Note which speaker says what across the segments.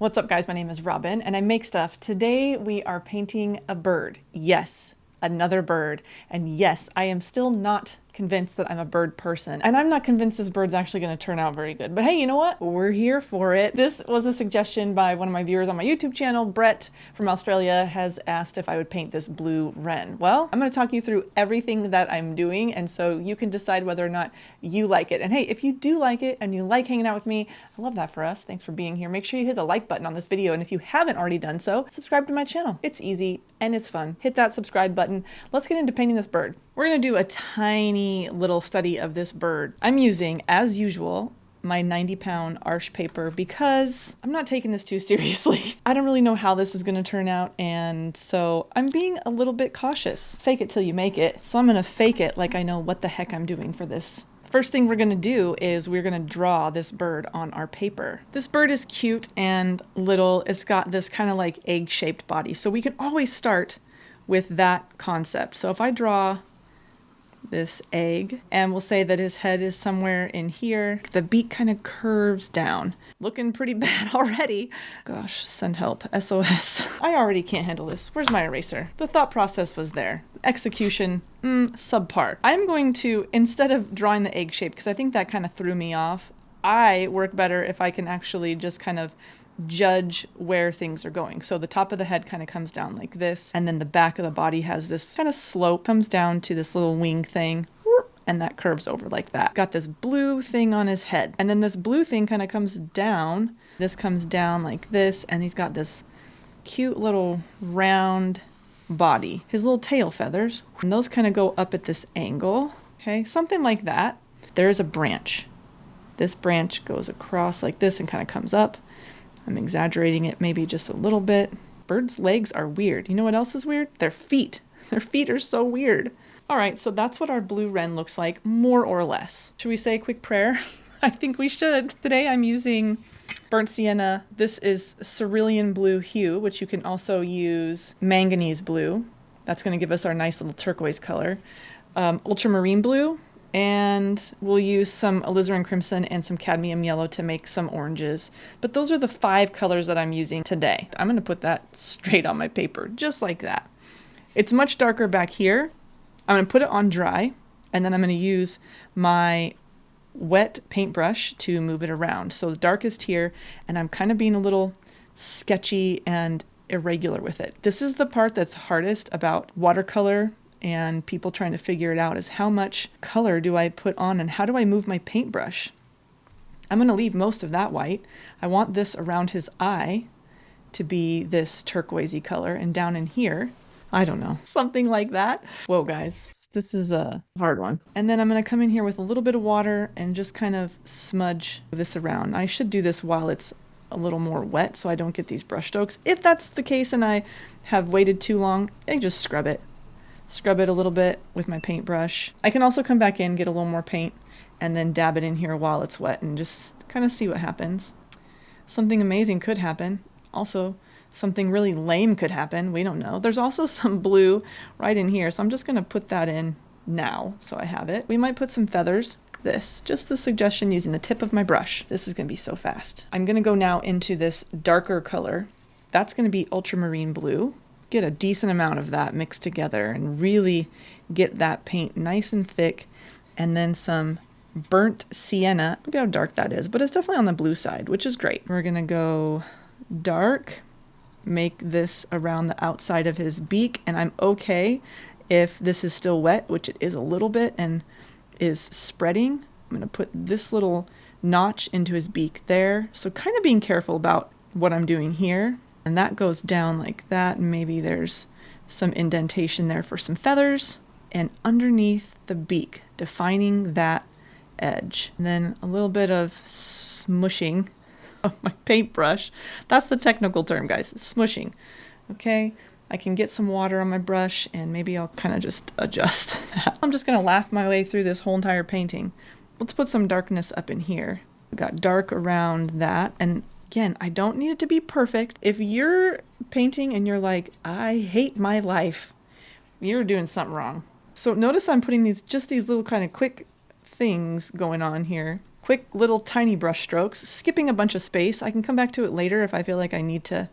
Speaker 1: What's up, guys? My name is Robin and I make stuff. Today we are painting a bird. Yes, another bird. And yes, I am still not convinced that I'm a bird person. And I'm not convinced this bird's actually going to turn out very good. But hey, you know what? We're here for it. This was a suggestion by one of my viewers on my YouTube channel. Brett from Australia has asked if I would paint this blue wren. Well, I'm going to talk you through everything that I'm doing, and so you can decide whether or not you like it. And hey, if you do like it and you like hanging out with me, I love that for us. Thanks for being here. Make sure you hit the like button on this video, and if you haven't already done so, subscribe to my channel. It's easy and it's fun. Hit that subscribe button. Let's get into painting this bird. We're going to do a tiny little study of this bird. I'm using, as usual, my 90-pound Arch paper because I'm not taking this too seriously. I don't really know how this is going to turn out, and so I'm being a little bit cautious. Fake it till you make it. So I'm going to fake it like I know what the heck I'm doing for this. First thing we're going to do is we're going to draw this bird on our paper. This bird is cute and little. It's got this kind of like egg-shaped body, so we can always start with that concept. So if I draw this egg, and we'll say that his head is somewhere in here. The beak kind of curves down. Looking pretty bad already. Gosh, send help. SOS. I already can't handle this. Where's my eraser? The thought process was there. Execution, subpar. I'm going to, instead of drawing the egg shape, because I think that kind of threw me off, I work better if I can actually just kind of judge where things are going. So the top of the head kind of comes down like this, and then the back of the body has this kind of slope, comes down to this little wing thing, and that curves over like that. Got this blue thing on his head, and then this blue thing kind of comes down. This comes down like this, and he's got this cute little round body. His little tail feathers, and those kind of go up at this angle. Okay, something like that. There's a branch. This branch goes across like this and kind of comes up. I'm exaggerating it maybe just a little bit. Birds' legs are weird. You know what else is weird? Their feet. Their feet are so weird. All right, so that's what our blue wren looks like, more or less. Should we say a quick prayer? I think we should. Today I'm using burnt sienna. This is cerulean blue hue, which you can also use manganese blue. That's going to give us our nice little turquoise color. Ultramarine blue. And we'll use some alizarin crimson and some cadmium yellow to make some oranges. But those are the 5 colors that I'm using today. I'm going to put that straight on my paper, just like that. It's much darker back here. I'm going to put it on dry, and then I'm going to use my wet paintbrush to move it around. So the darkest here, and I'm kind of being a little sketchy and irregular with it. This is the part that's hardest about watercolor and people trying to figure it out, is how much color do I put on and how do I move my paintbrush? I'm going to leave most of that white. I want this around his eye to be this turquoisey color, and down in here, I don't know, something like that. Whoa, guys, this is a hard one. And then I'm going to come in here with a little bit of water and just kind of smudge this around. I should do this while it's a little more wet so I don't get these brush strokes. If that's the case and I have waited too long, I just scrub it. Scrub it a little bit with my paintbrush. I can also come back in, get a little more paint, and then dab it in here while it's wet and just kind of see what happens. Something amazing could happen. Also, something really lame could happen. We don't know. There's also some blue right in here, so I'm just going to put that in now so I have it. We might put some feathers. This, just the suggestion using the tip of my brush. This is going to be so fast. I'm going to go now into this darker color. That's going to be ultramarine blue. Get a decent amount of that mixed together and really get that paint nice and thick, and then some burnt sienna. Look how dark that is, but it's definitely on the blue side, which is great. We're gonna go dark, make this around the outside of his beak, and I'm okay if this is still wet, which it is a little bit and is spreading. I'm gonna put this little notch into his beak there, so kind of being careful about what I'm doing here. And that goes down like that, and maybe there's some indentation there for some feathers, and underneath the beak, defining that edge. And then a little bit of smushing of my paintbrush. That's the technical term, guys, smushing. Okay, I can get some water on my brush, and maybe I'll kind of just adjust that. I'm just gonna laugh my way through this whole entire painting. Let's put some darkness up in here. We got dark around that, and again, I don't need it to be perfect. If you're painting and you're like, I hate my life, you're doing something wrong. So notice I'm putting these little kind of quick things going on here. quick little tiny brush strokes, skipping a bunch of space. I can come back to it later if I feel like I need to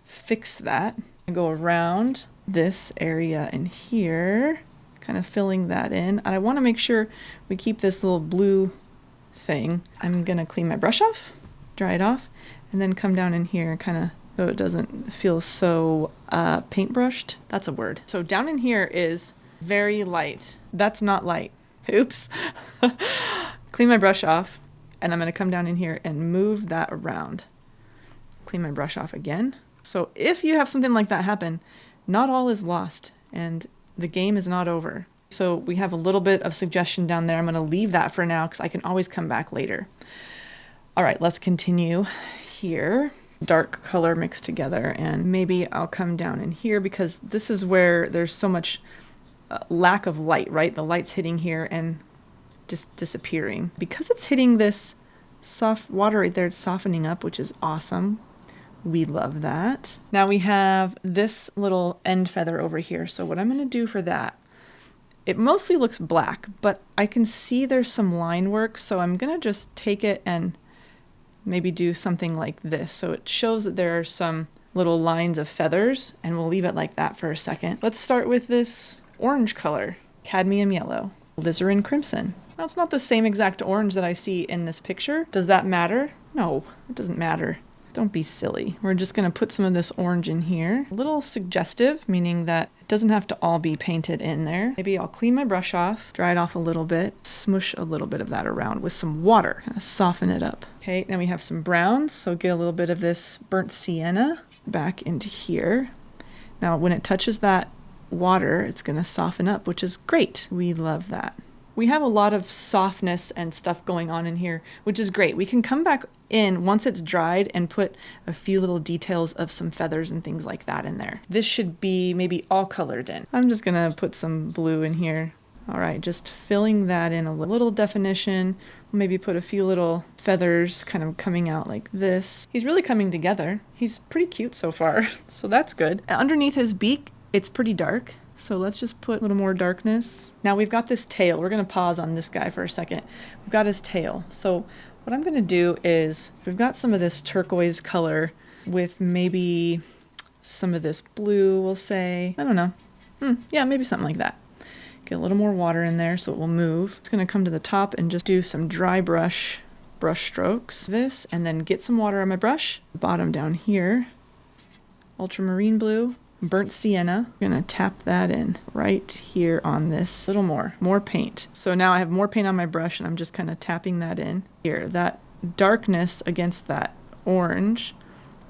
Speaker 1: fix that. I go around this area in here, kind of filling that in. And I want to make sure we keep this little blue thing. I'm gonna clean my brush off, dry it off, and then come down in here kind of so it doesn't feel so paintbrushed. That's a word. So down in here is very light. That's not light. Oops. Clean my brush off, and I'm gonna come down in here and move that around. Clean my brush off again. So if you have something like that happen, not all is lost and the game is not over. So we have a little bit of suggestion down there. I'm gonna leave that for now because I can always come back later. All right, let's continue here. Dark color mixed together, and maybe I'll come down in here because this is where there's so much lack of light, right? The light's hitting here and just disappearing. Because it's hitting this soft water right there, it's softening up, which is awesome. We love that. Now we have this little end feather over here. So what I'm gonna do for that, it mostly looks black, but I can see there's some line work. So I'm gonna just take it and maybe do something like this. So it shows that there are some little lines of feathers, and we'll leave it like that for a second. Let's start with this orange color, cadmium yellow, alizarin crimson. Now it's not the same exact orange that I see in this picture. Does that matter? No, it doesn't matter. Don't be silly. We're just gonna put some of this orange in here. A little suggestive, meaning that it doesn't have to all be painted in there. Maybe I'll clean my brush off, dry it off a little bit, smush a little bit of that around with some water, kind of soften it up. Okay, now we have some browns, so get a little bit of this burnt sienna back into here. Now when it touches that water, it's gonna soften up, which is great. We love that. We have a lot of softness and stuff going on in here, which is great. We can come back in once it's dried and put a few little details of some feathers and things like that in there. This should be maybe all colored in. I'm just gonna put some blue in here. All right, just filling that in a little definition. Maybe put a few little feathers kind of coming out like this. He's really coming together. He's pretty cute so far, so that's good. Underneath his beak, it's pretty dark. So let's just put a little more darkness. Now we've got this tail. We're gonna pause on this guy for a second. We've got his tail. So what I'm gonna do is, we've got some of this turquoise color with maybe some of this blue, we'll say. I don't know. Yeah, maybe something like that. Get a little more water in there so it will move. It's gonna come to the top and just do some dry brush strokes. This, and then get some water on my brush. Bottom down here, ultramarine blue. Burnt sienna. I'm gonna tap that in right here on this. A little more paint. So now I have more paint on my brush and I'm just kind of tapping that in here. That darkness against that orange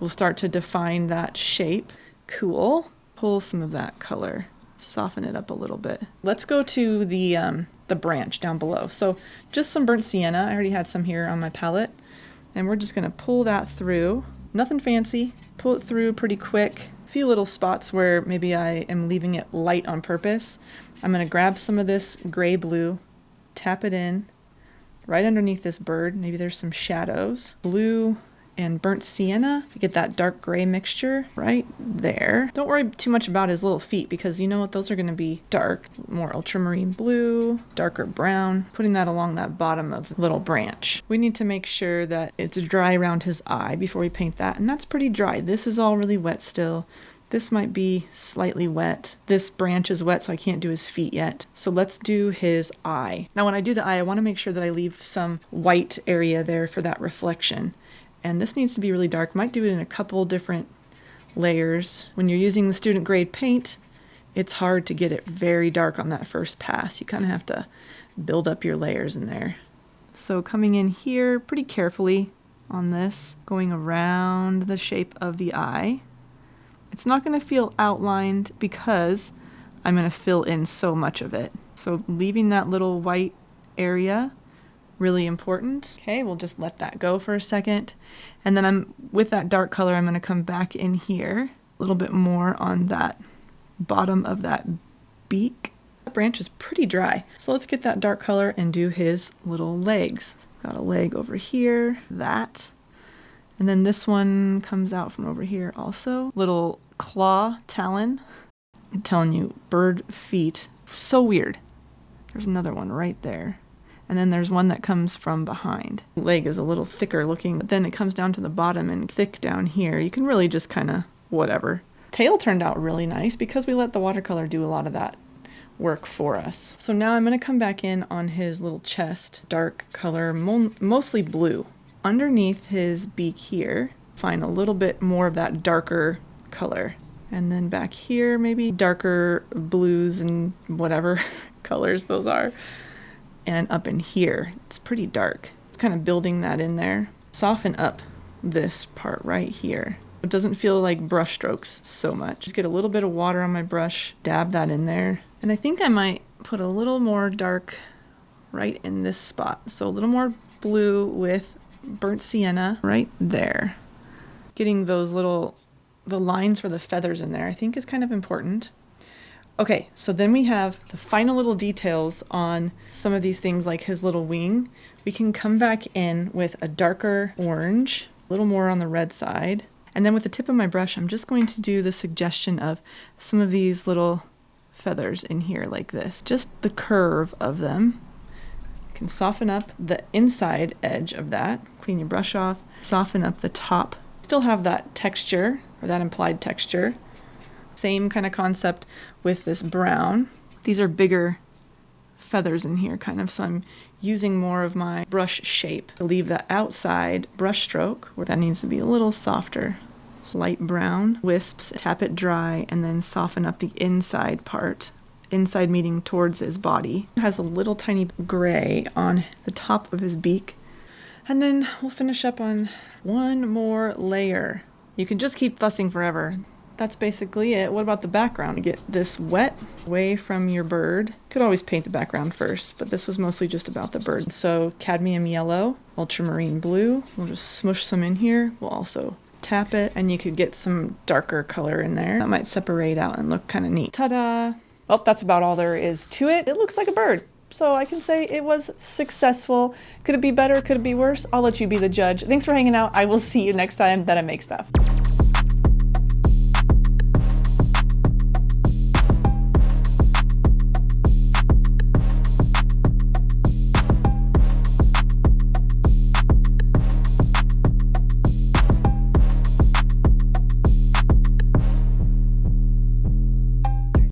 Speaker 1: will start to define that shape. Cool. Pull some of that color, soften it up a little bit. Let's go to the branch down below. So just some burnt sienna. I already had some here on my palette, and we're just gonna pull that through. Nothing fancy. Pull it through pretty quick. Few little spots where maybe I am leaving it light on purpose. I'm gonna grab some of this gray blue, tap it in right underneath this bird. Maybe there's some shadows. Blue and burnt sienna to get that dark gray mixture right there. Don't worry too much about his little feet because you know what, those are gonna be dark. More ultramarine blue, darker brown, putting that along that bottom of the little branch. We need to make sure that it's dry around his eye before we paint that, and that's pretty dry. This is all really wet still. This might be slightly wet. This branch is wet, so I can't do his feet yet. So let's do his eye. Now when I do the eye, I wanna make sure that I leave some white area there for that reflection. And this needs to be really dark. Might do it in a couple different layers. When you're using the student grade paint, it's hard to get it very dark on that first pass. You kind of have to build up your layers in there. So coming in here pretty carefully on this, going around the shape of the eye. It's not going to feel outlined because I'm going to fill in so much of it. So leaving that little white area, really important. Okay, we'll just let that go for a second. And then with that dark color, I'm gonna come back in here a little bit more on that bottom of that beak. That branch is pretty dry. So let's get that dark color and do his little legs. Got a leg over here, that. And then this one comes out from over here also. Little claw talon. I'm telling you, bird feet, so weird. There's another one right there. And then there's one that comes from behind. The leg is a little thicker looking, but then it comes down to the bottom and thick down here. You can really just kind of whatever. Tail turned out really nice because we let the watercolor do a lot of that work for us. So now I'm going to come back in on his little chest, dark color, mostly blue. Underneath his beak here, find a little bit more of that darker color. And then back here, maybe darker blues and whatever colors those are. And up in here, it's pretty dark. It's kind of building that in there. Soften up this part right here. It doesn't feel like brush strokes so much. Just get a little bit of water on my brush, dab that in there. And I think I might put a little more dark right in this spot. So a little more blue with burnt sienna right there. Getting those the lines for the feathers in there, I think is kind of important. Okay, so then we have the final little details on some of these things like his little wing. We can come back in with a darker orange, a little more on the red side. And then with the tip of my brush, I'm just going to do the suggestion of some of these little feathers in here like this. Just the curve of them. You can soften up the inside edge of that. Clean your brush off. Soften up the top. Still have that texture, or that implied texture. Same kind of concept with this brown. These are bigger feathers in here kind of, so I'm using more of my brush shape to leave the outside brush stroke where that needs to be a little softer. Light brown wisps, tap it dry, and then soften up the inside part. Inside meaning towards his body. It has a little tiny gray on the top of his beak. And then we'll finish up on one more layer. You can just keep fussing forever. That's basically it. What about the background? Get this wet away from your bird. Could always paint the background first, but this was mostly just about the bird. So cadmium yellow, ultramarine blue. We'll just smush some in here. We'll also tap it, and you could get some darker color in there. That might separate out and look kind of neat. Ta-da! Well, that's about all there is to it. It looks like a bird. So I can say it was successful. Could it be better? Could it be worse? I'll let you be the judge. Thanks for hanging out. I will see you next time that I make stuff.